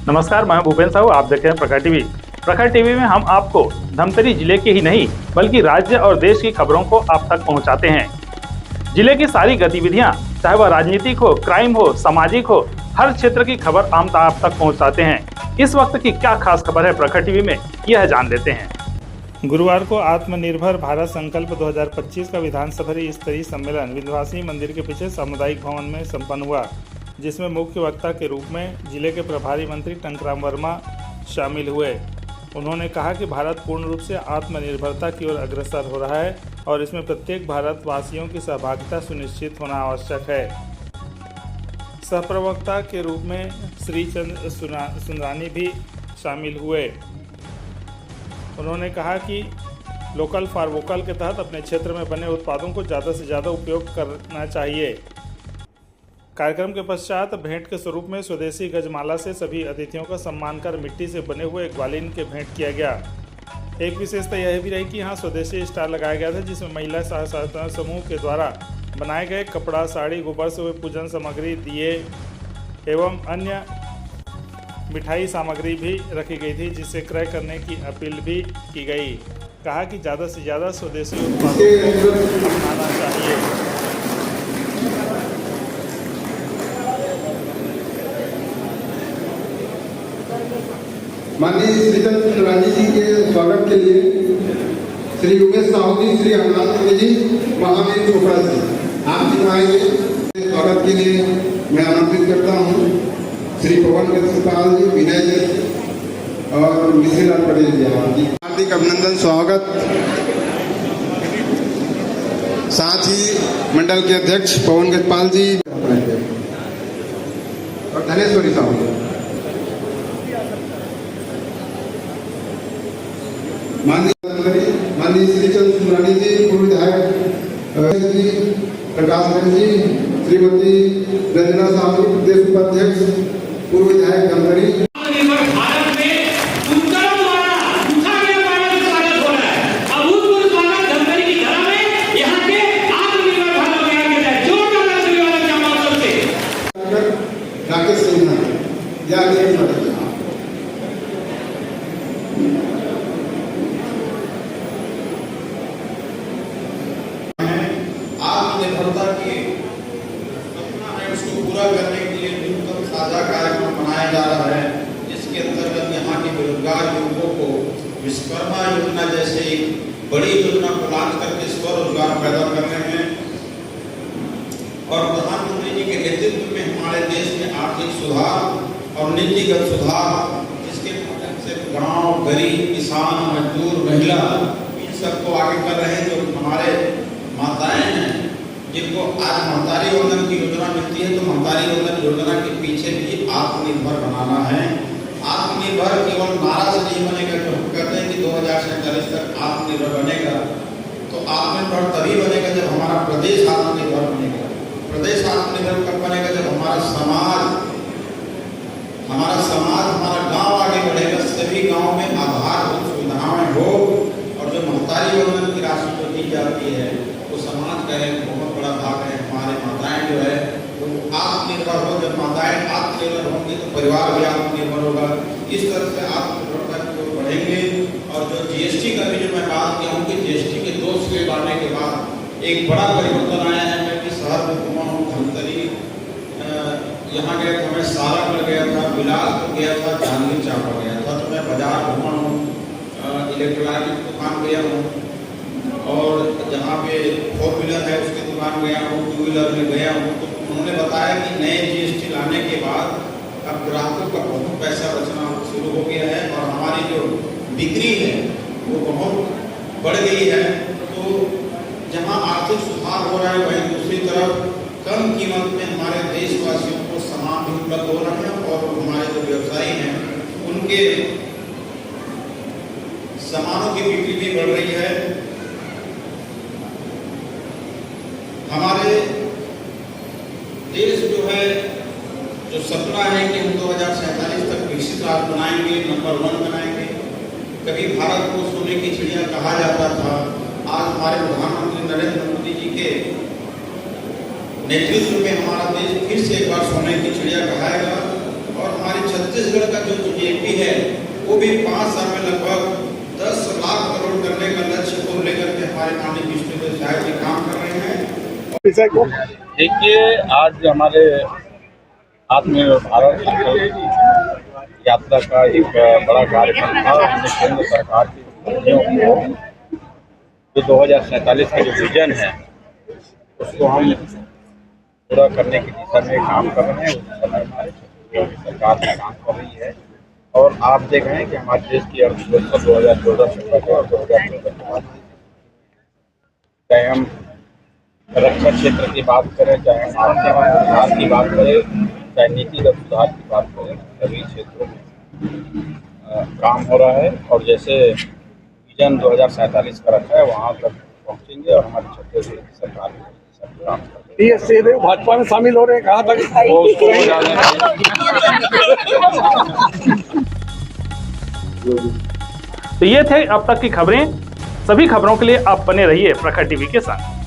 नमस्कार, मैं भूपेंद्र साहू। आप देख रहे हैं प्रखर टीवी। प्रखर टीवी में हम आपको धमतरी जिले के ही नहीं बल्कि राज्य और देश की खबरों को आप तक पहुंचाते हैं। जिले की सारी गतिविधियां, चाहे वह राजनीतिक हो, क्राइम हो, सामाजिक हो, हर क्षेत्र की खबर हम आप तक पहुंचाते हैं। इस वक्त की क्या खास खबर है प्रखर टीवी में, यह जान लेते हैं। गुरुवार को आत्मनिर्भर भारत संकल्प 2025 का विधानसभा स्तरीय सम्मेलन विंध्यवासिनी मंदिर के पीछे सामुदायिक भवन में संपन्न हुआ, जिसमें मुख्य वक्ता के रूप में जिले के प्रभारी मंत्री टंकराम वर्मा शामिल हुए। उन्होंने कहा कि भारत पूर्ण रूप से आत्मनिर्भरता की ओर अग्रसर हो रहा है और इसमें प्रत्येक भारतवासियों की सहभागिता सुनिश्चित होना आवश्यक है। सहप्रवक्ता के रूप में श्री चंद्र सुंदरानी भी शामिल हुए। उन्होंने कहा कि लोकल फॉर वोकल के तहत अपने क्षेत्र में बने उत्पादों को ज़्यादा से ज़्यादा उपयोग करना चाहिए। कार्यक्रम के पश्चात भेंट के स्वरूप में स्वदेशी गजमाला से सभी अतिथियों का सम्मान कर मिट्टी से बने हुए ग्वालिन के भेंट किया गया। एक विशेषता यह भी रही कि यहाँ स्वदेशी स्टाल लगाया गया था, जिसमें महिला सहायता समूह के द्वारा बनाए गए कपड़ा, साड़ी, गोबर से हुए पूजन सामग्री, दिए एवं अन्य मिठाई सामग्री भी रखी गई थी, जिसे क्रय करने की अपील भी की गई। कहा कि ज़्यादा से ज़्यादा स्वदेशी उत्पादों को अपनाना चाहिए। माननीय श्री चंद्र सुंदरानी जी के स्वागत के लिए श्री उमेश साहू जी, श्री हरनाथ जी, महावीर चोपड़ा जी, आप जी आएंगे। स्वागत के लिए मैं आमंत्रित करता हूँ श्री पवन गजपाल जी, विनय जी और मिश्रीलाल पटेल जी। हार्दिक अभिनंदन, स्वागत। साथ ही मंडल के अध्यक्ष पवन गजपाल जी और धनेश्वरी साहू। माननीय श्री चंद्र सुंदरानी जी, पूर्व विधायक जी, प्रकाश जी, श्रीमती रंजना साहू जी, प्रदेश उपाध्यक्ष, पूर्व विधायक धमतरी। राकेश सिन्हा आत्मनिर्भरता की सपना है, उसको पूरा करने के लिए न्यूनतम साझा कार्यक्रम बनाया जा रहा है, जिसके अंतर्गत यहाँ के बेरोजगार युवकों को विश्वकर्मा योजना जैसे एक बड़ी योजना को लॉन्च करके स्वरोजगार पैदा कर रहे हैं। और प्रधानमंत्री जी के नेतृत्व में हमारे देश में आर्थिक सुधार और नीतिगत सुधार, जिसके माध्यम से गांव, गरीब, किसान, मजदूर, महिला, इन सबको आगे कर रहे हैं। जो हमारे माताएं हैं, जिनको आज महतारी वंदन की योजना मिलती है, तो महतारी वंदन योजना के पीछे भी आत्मनिर्भर बनाना है। आत्मनिर्भर केवल नारा से नहीं बनेगा। जो हम कहते हैं कि 2047 तक आत्मनिर्भर बनेगा, तो आत्मनिर्भर तभी बनेगा जब हमारा प्रदेश आत्मनिर्भर बनेगा। प्रदेश आत्मनिर्भर कब बनेगा? जब हमारा समाज, हमारा गांव आगे बढ़ेगा, सभी गांव में आधारभूत सुविधाएं हो, और जो महतारी वंदन की राशि जो दी जाती है वो समाज का एक बहुत बड़ा भाग है। हमारे माताएं जो है वो आत्मनिर्भर हो। जब माताएं आत्मनिर्भर होंगी तो परिवार भी आत्मनिर्भर होगा। इस तरह से आत्मनिर्भरता की ओर बढ़ेंगे। और जो जीएसटी का भी जो मैं बात किया हूँ कि जीएसटी के 2 स्लेब आने के बाद एक बड़ा परिवर्तन आया है। मैं भी शहर में घूमा हूँ, धमतरी यहाँ गया था, मैं सारागढ़ गया था, बिलासपुर गया था, जांजगीर चांपा गया था, तो मैं बाजार घूमा हूँ, इलेक्ट्रॉनिक दुकान गया हूँ, और जहाँ पे 4 व्हीलर है उसकी दुकान गया हूँ, 2 व्हीलर में गया हूँ। तो उन्होंने बताया कि नए जीएसटी लाने के बाद अब ग्राहकों का बहुत पैसा बचना शुरू हो गया है और हमारी जो बिक्री है वो बहुत बढ़ गई है। तो जहाँ आर्थिक सुधार हो रहा है, वहीं दूसरी तरफ कम कीमत में हमारे देशवासियों को सामान भी उपलब्ध हो रहा है, और हमारे जो व्यवसायी हैं उनके सामानों की बिक्री भी बढ़ रही है। हमारे देश जो है, जो सपना है कि हम 2047 तक विकसित राज्य बनाएंगे, नंबर 1 बनाएंगे। कभी भारत को सोने की चिड़िया कहा जाता था। आज हमारे प्रधानमंत्री नरेंद्र मोदी जी के नेतृत्व में हमारा देश फिर से एक बार सोने की चिड़िया कहाएगा। और हमारे छत्तीसगढ़ का जो जीडीपी है वो भी 5 साल में लगभग 10 लाख करोड़ करने का लक्ष्य को लेकर के हमारे माननीय विष्णुदेव साहब जी काम कर रहे हैं। देखिए, आज हमारे आत्मनिर्भर भारत संकल्प यात्रा का एक बड़ा कार्यक्रम था। हमने केंद्र सरकार की उपलब्धियों को, जो 2047 का जो विजन है, उसको हम पूरा करने की दिशा में काम कर रहे हैं। उस समय हमारे छत्तीसगढ़ की सरकार भी काम कर रही है और आप देख रहे हैं कि हमारे देश की अर्थव्यवस्था 2014 से पहले और 2014 के बाद, चाहे हम रक्षा क्षेत्र की बात करें, चाहे हम आर्थिक सुधार की बात करें, चाहे नीतिगत सुधार की बात करें, सभी क्षेत्रों में काम हो रहा है। और जैसे विजन 2047 का रखा है, वहाँ तक पहुँचेंगे और हमारी छत्तीसगढ़ की सरकार भी काम कर रही है। भाजपा में शामिल हो रहे हैं, कहा तक वो उसको हो जाने तो ये थे अब तक की खबरें। सभी खबरों के लिए आप बने रहिए प्रखर टीवी के साथ।